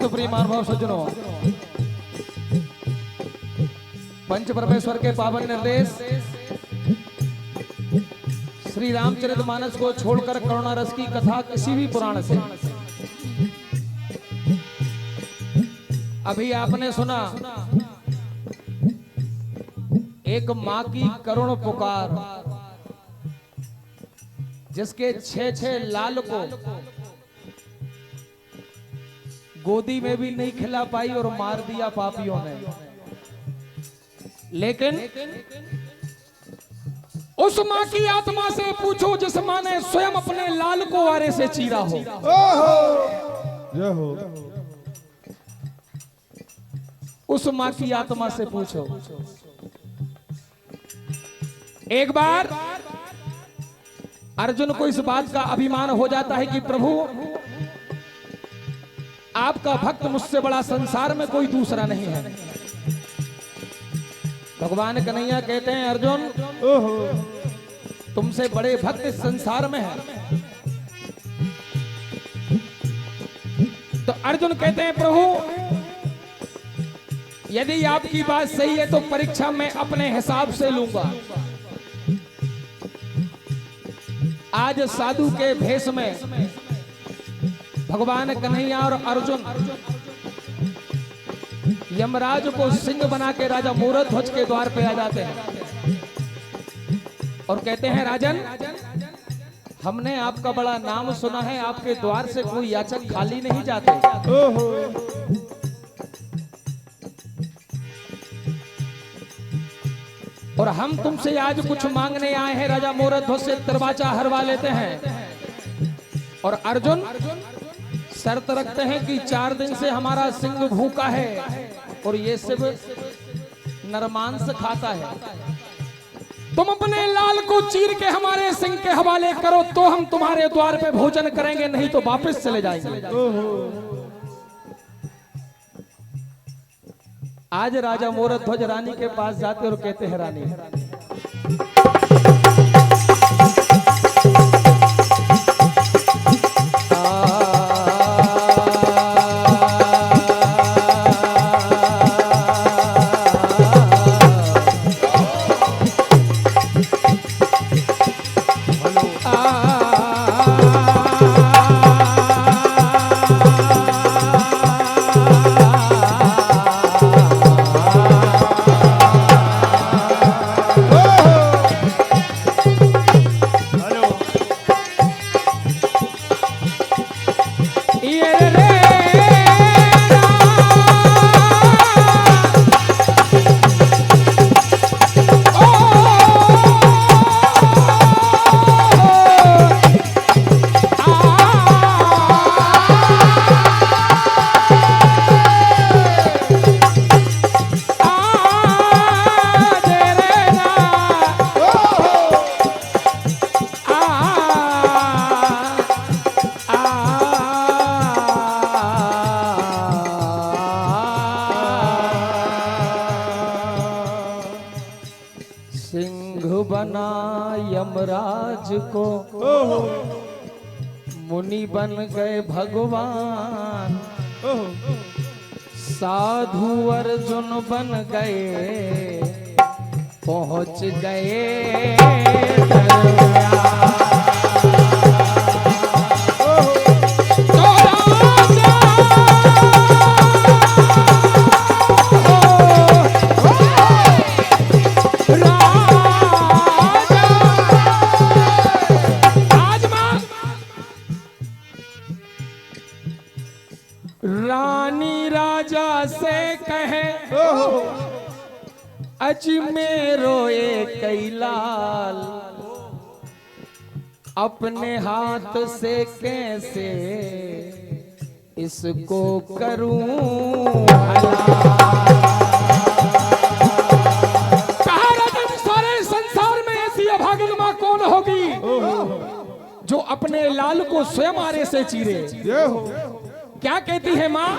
हाथ प्रिय महानुभाव सज्जनों, पंच परमेश्वर के पावन निर्देश श्री रामचरितमानस को छोड़कर करुणा रस की कथा किसी भी पुराण से। अभी आपने सुना एक मां की करुण पुकार, जिसके 6 लाल को गोदी में भी नहीं खिला पाई और मार दिया पापियों ने। लेकिन उस मां की आत्मा से पूछो जिस मां ने स्वयं अपने लाल को आरे से चीरा हो। उस मां की आत्मा से पूछो। एक बार अर्जुन को इस बात का अभिमान हो जाता है कि प्रभु आपका भक्त मुझसे बड़ा संसार में कोई दूसरा नहीं है। भगवान कन्हैया कहते हैं अर्जुन तुमसे बड़े भक्त इस संसार में हैं। तो अर्जुन कहते हैं प्रभु यदि आपकी बात सही है तो परीक्षा मैं अपने हिसाब से लूंगा। आज साधु के भेष में भगवान कन्हैया और अर्जुन यमराज को सिंह बना के राजा मूरध्वज के द्वार पे आ जाते हैं और कहते हैं राजन हमने आपका बड़ा नाम सुना है, आपके द्वार से कोई याचक खाली नहीं जाते। और हम तुमसे आज कुछ मांगने आए हैं। राजा मूरध्वज से दरवाजा हरवा लेते हैं और अर्जुन शर्त रखते हैं कि 4 दिन से हमारा सिंह भूखा है और ये सिर्फ नरमांस खाता है। तुम अपने लाल को चीर के हमारे सिंह के हवाले करो तो हम तुम्हारे द्वार पे भोजन करेंगे, नहीं तो वापस चले जाएंगे। आज राजा मूरध्वज रानी के पास जाते और कहते हैं रानी बना यमराज को मुनि बन गए भगवान, साधु अर्जुन बन गए पहुंच गए रानी राजा से कहे अजमेरो कई लाल, अपने हाथ से कैसे इसको करूं सारे संसार में ऐसी अभागिन मां कौन होगी जो अपने लाल को स्वयं आरे से चीरे। क्या कहती है मां?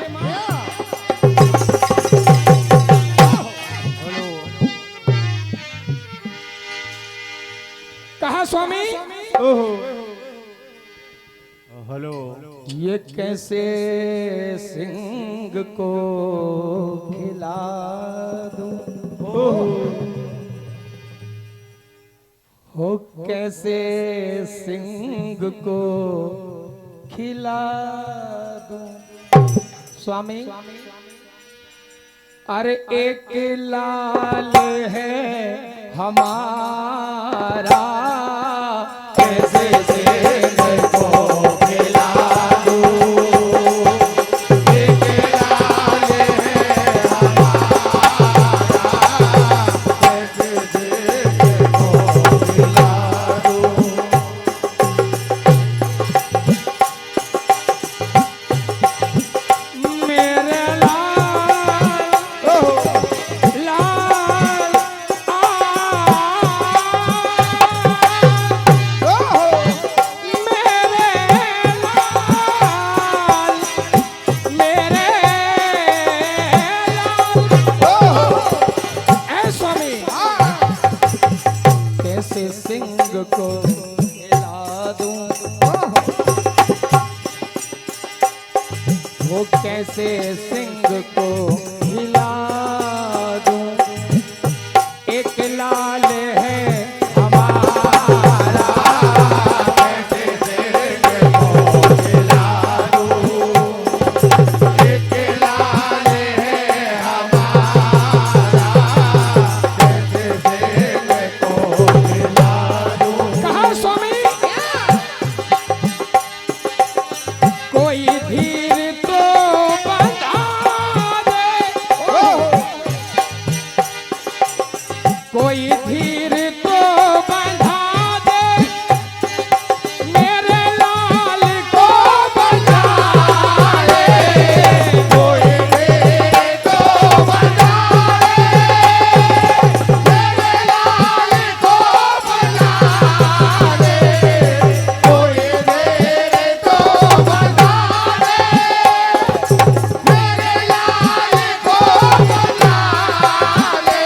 कहा स्वामी? हेलो। ये कैसे सिंह सिंह को खिला दूं, हो कैसे सिंह को खिला दूं। स्वामी अरे एक लाल है हमारा, कैसे सिंह को खिला दूं। एक लाल है हमारा, कैसे सिंह को खिला दूं। मेरे सिंह को खिला दूं, वो कैसे सिंह को खिला दूं। एक लाल है हमारा, कैसे सिंह को खिला दूं। एक लाल है हमारा, कैसे सिंह को खिला दूं। कहा स्वामी कोई धीर तो बता दे, कोई धीर तो बंधा दे, मेरे लाल को बचा ले। कोई धीर तो बंधा दे, मेरे लाल को बचा ले। कोई धीर तो बंधा दे, मेरे लाल को बचा ले।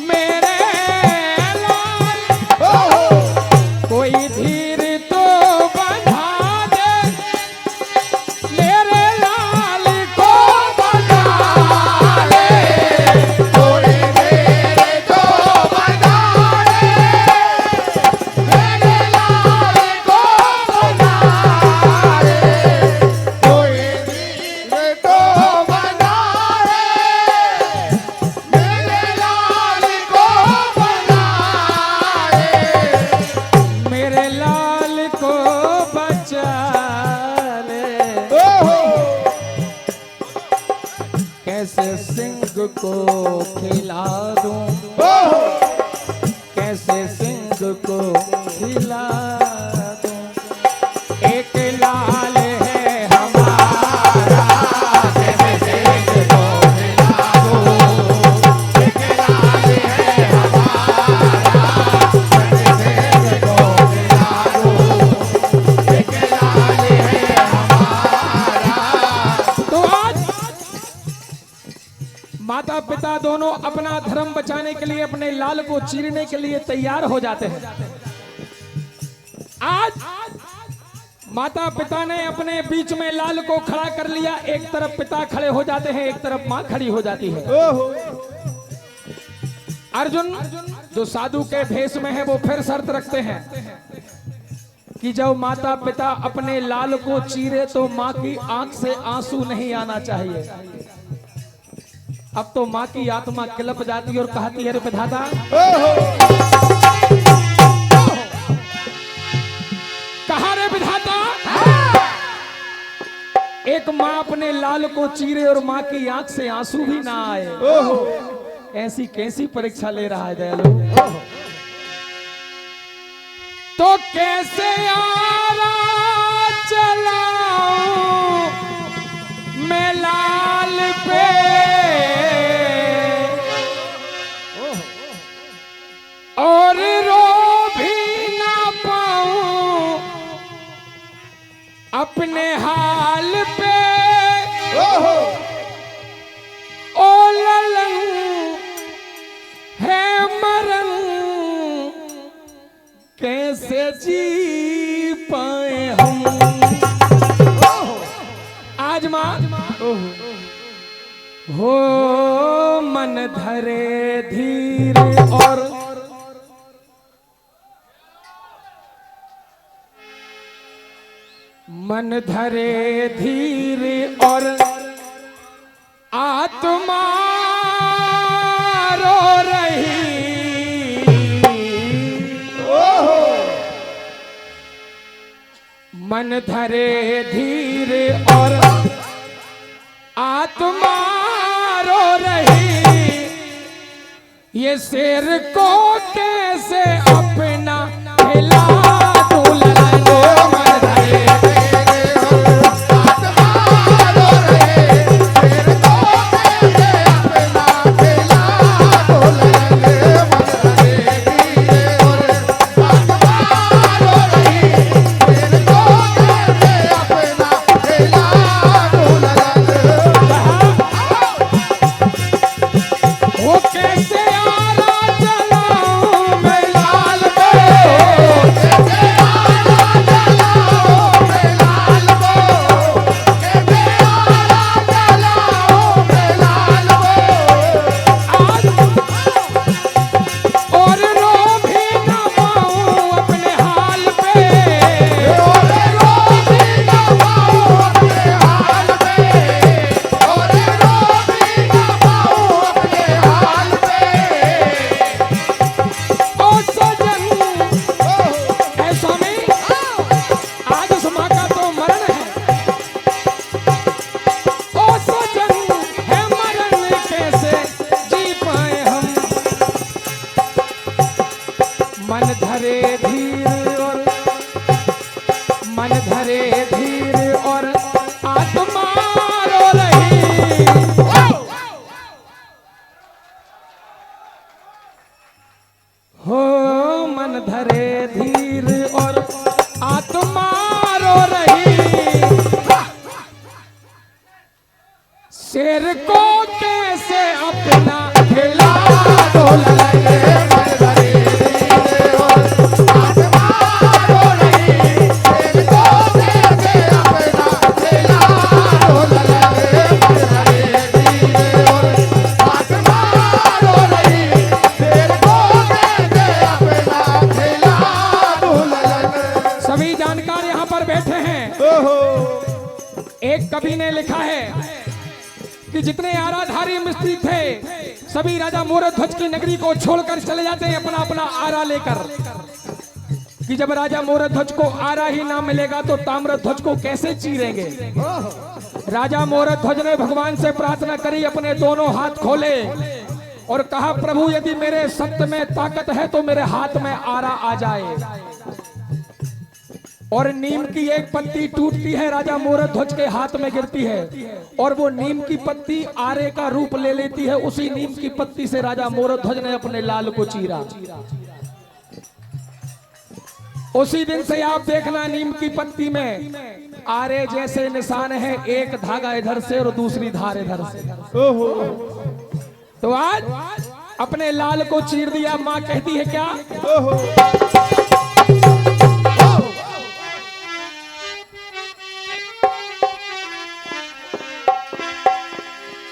मेरे लाल कोई धीर तो बंधा दे, मेरे लाल को बचा ले। कोई धीर तो बंधा दे, मेरे लाल को बचा ले। कोई धीर तो बंधा दे, मेरे लाल को बचा ले। मेरे लाल को बचा ले। कैसे सिंह को खिला दूं, कैसे सिंह को खिला दूं। एक लाल है हमारा, कैसे सिंह को खिला दूं। एक लाल है हमारा, कैसे सिंह को खिला दूं। एक लाल है हमारा। तो आज माता पिता दोनों अपना धर्म बचाने के लिए अपने लाल को चीरने के लिए तैयार हो जाते हैं। आज माता पिता ने अपने बीच में लाल को खड़ा कर लिया। एक तरफ पिता खड़े हो जाते हैं, एक तरफ मां खड़ी हो जाती है। अर्जुन जो साधु के भेष में है वो फिर शर्त रखते हैं कि जब माता पिता अपने लाल को चीरे तो मां की आंख से आंसू नहीं आना चाहिए। अब तो मां की आत्मा किलप जाती है और कहती है रे विधाता, कहा रे विधाता, एक मां अपने लाल को चीरे और मां की आंख से आंसू भी ना आए। ऐसी कैसी परीक्षा ले रहा है दयालु। तो कैसे आरा चलाऊं मैं लाल पे, और रो भी ना पाऊं अपने हाल पे। ओ ललन है मरन कैसे कैसे जी पाए हम। आज माँ हो मन धरे धीर और मन धरे धीर और आत्मा रो रही। मन धरे धीर और आत्मा रो रही। ये शेर को कैसे अपना खिला दूं ललानो। मन धरे शेर को कैसे अपना खिला दो ललाने। मन धरे धीर और आत्मा रो रही। शेर को कैसे अपना खिला दो ललाने। मन धरे धीर और आत्मा रो रही। शेर को कैसे अपना खिला दो ललाने। सभी जानकार यहाँ पर बैठे हैं। एक कवि ने लिखा है कि जितने आराधारी मिस्त्री थे सभी राजा मोरध्वज की नगरी को छोड़कर चले जाते हैं अपना अपना आरा लेकर। कि जब राजा मोरध्वज को आरा ही ना मिलेगा तो ताम्रध्वज को कैसे चीरेंगे। राजा मोरध्वज ने भगवान से प्रार्थना करी, अपने दोनों हाथ खोले और कहा, प्रभु यदि मेरे सत्य में ताकत है तो मेरे हाथ में आरा आ जाए। और नीम की एक पत्ती टूटती है, राजा मोरध्वज के हाथ में गिरती है और वो नीम की पत्ती आरे का रूप ले लेती है। उसी नीम की पत्ती से राजा मोरध्वज ने अपने लाल को चीरा। उसी दिन से आप देखना नीम की पत्ती में आरे जैसे निशान है, एक धागा इधर से और दूसरी धार इधर से। तो आज अपने लाल को चीर दिया। मां कहती है क्या,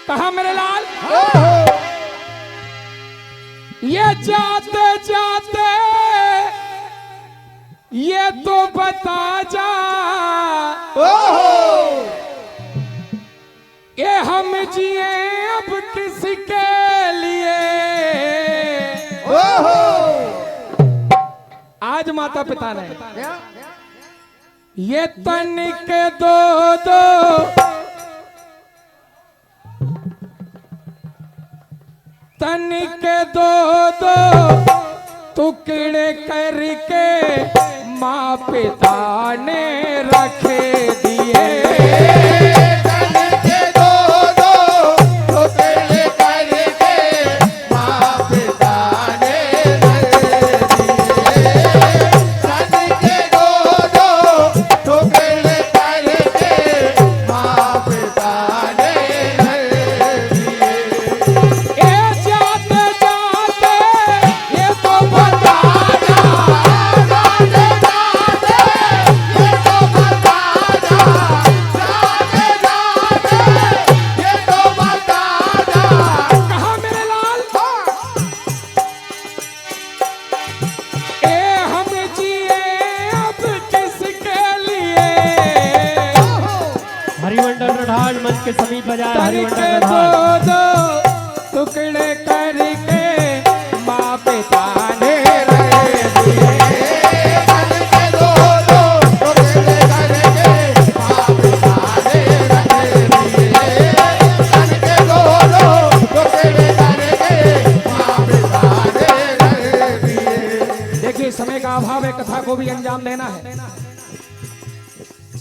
कहा मेरे लाल, ये जाते जाते ये तो बता जा, ये हम जिए अब किसके लिए। आज माता पिता ने ये तनिक दो दो तनिक दो दो टुकड़े करके माँ पिता ने रखे दिए। तनिक दो दो टुकड़े करके माँ पिता ने रखे दिए। तनिक दो दो टुकड़े करके माँ पिता ने जाते जाते ये तो बता जा। प्रधान मंच के समीप बाजार तनिके दो दो टुकड़े करके माँ पिता ने रहे दिए। तनिके दो दो टुकड़े करके माँ पिता ने रहे दिए। तनिके दो दो टुकड़े करके माँ पिता ने रहे दिए। देखिए समय का अभाव है, कथा को भी अंजाम देना है।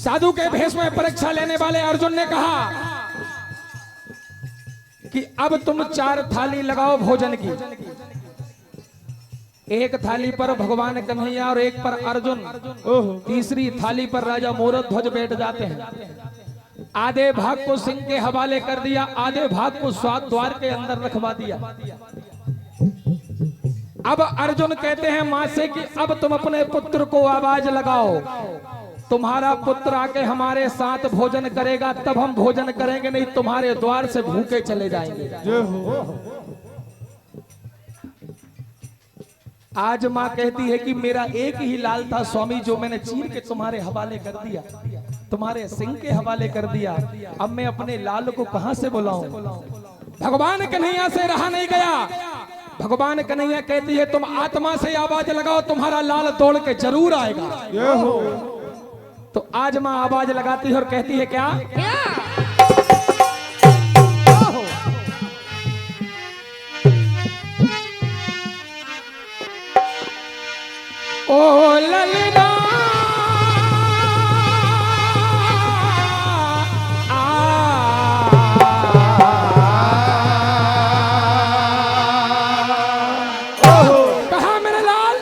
साधु के भेष में परीक्षा लेने वाले अर्जुन ने कहा कि अब तुम 4 थाली लगाओ भोजन की। एक थाली पर भगवान कन्हैया और एक पर अर्जुन, तीसरी थाली पर राजा मोरध्वज बैठ जाते हैं। आधे भाग को सिंह के हवाले कर दिया, आधे भाग को स्वाद द्वार के अंदर रखवा दिया। अब अर्जुन कहते हैं मां से कि अब तुम अपने पुत्र को आवाज लगाओ, तुम्हारा पुत्र आके हमारे साथ भोजन करेगा तब हम भोजन करेंगे, नहीं तुम्हारे द्वार से भूखे चले जाएंगे। आज मां कहती है कि मेरा एक ही लाल था स्वामी, जो मैंने चीर के तुम्हारे हवाले कर दिया, तुम्हारे सिंह के हवाले कर दिया। अब मैं अपने लाल को कहां से बुलाऊं? भगवान कन्हैया से रहा नहीं गया। भगवान कन्हैया कहती है तुम आत्मा से आवाज लगाओ, तुम्हारा लाल दौड़ के जरूर आएगा। तो आज मां आवाज लगाती है और कहती है क्या? ओ ललना कहा मेरे लाल?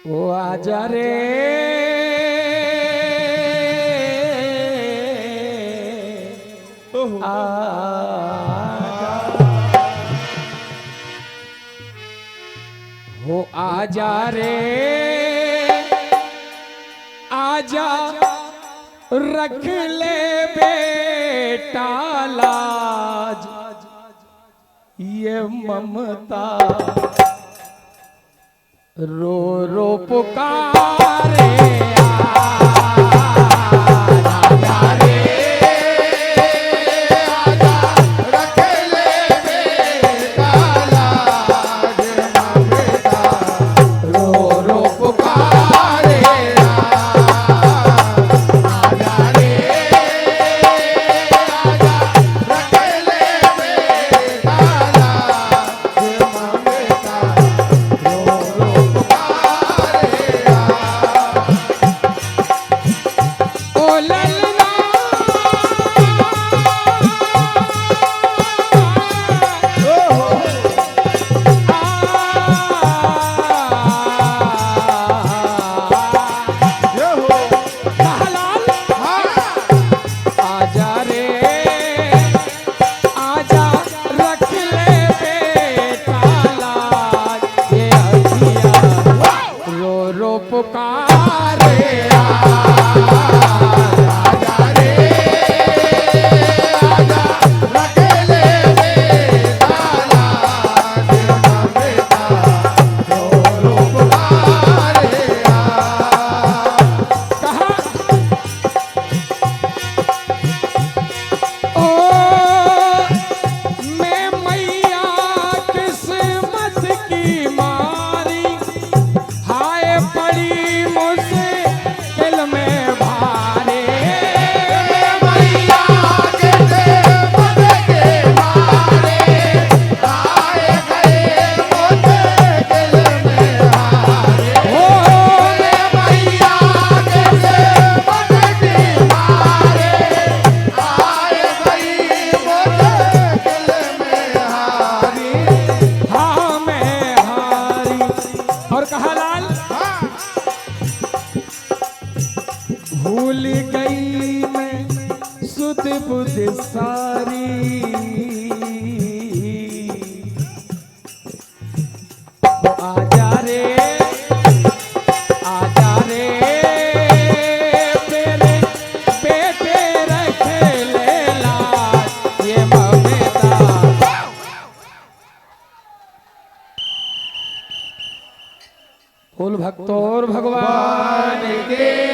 ओ आजा रे आजा, हो आजा रे आजा, रख ले बेटा लाज, ये ममता रो रो पुकारे। आजा रे आजा रख ले बेटा लाज, ममता रो रो पुकारे। आजा रे आजा रख ले बेटा लाज, ममता रो रो पुकारे। ओ ललना आजा रे आजा, रख ले बेटा लाज, ये अखियाँ रो रो पुकारे। आजा रे आजा रख ले बेटा लाज, ममता रो रो पुकारे। कहा ओ मैं मैया किस्मत की मारी, हाय पड़ी मुश्किल में भारे। मैया के मत के मारे आए गए मुझे दिल में हारे। ओ मैया के मत के मारे आए गई मुझे दिल में हारी। हाँ मैं हारी। और कहा लाल भूल गई मैं सुध बुध सारी, आजा रे आजा रे मेरे बेटे रख ले लाज, ये ममता। फूल भक्तों और भगवान के